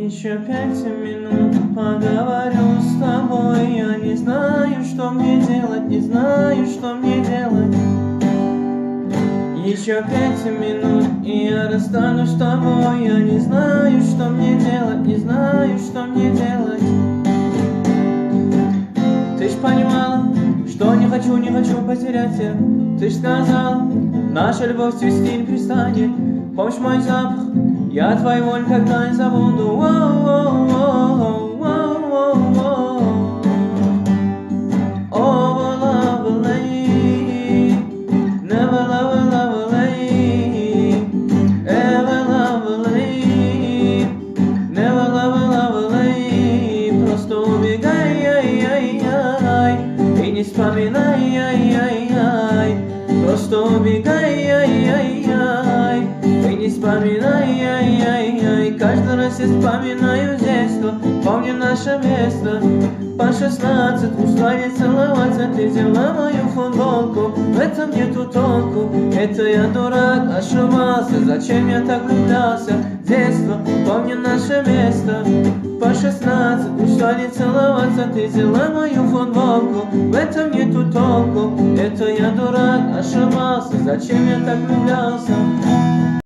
Еще 5 минут поговорю с тобой. Я не знаю, что мне делать, не знаю, что мне делать. Еще 5 минут, и я расстанусь с тобой. Я не знаю, что мне делать, не знаю, что мне делать. Ты ж понимала, что не хочу потерять тебя. Ты ж сказала, наша любовь цвести не перестанет. Помнишь мой запах? Я твоего никогда не забуду. Never lovely, ever lovely, never lovely. Просто убегай, и не вспоминай, просто убегай, и не вспоминай. Каждый раз я вспоминаю детство, помню наше место. По 16 ушла не целоваться, ты взяла мою футболку. В этом нету толку, это я дурак, ошибался. Зачем я так влюблялся? Детство, помню наше место. По 16 ушла не целоваться, ты взяла мою футболку. В этом нету толку, это я дурак, ошибался. Зачем я так влюблялся?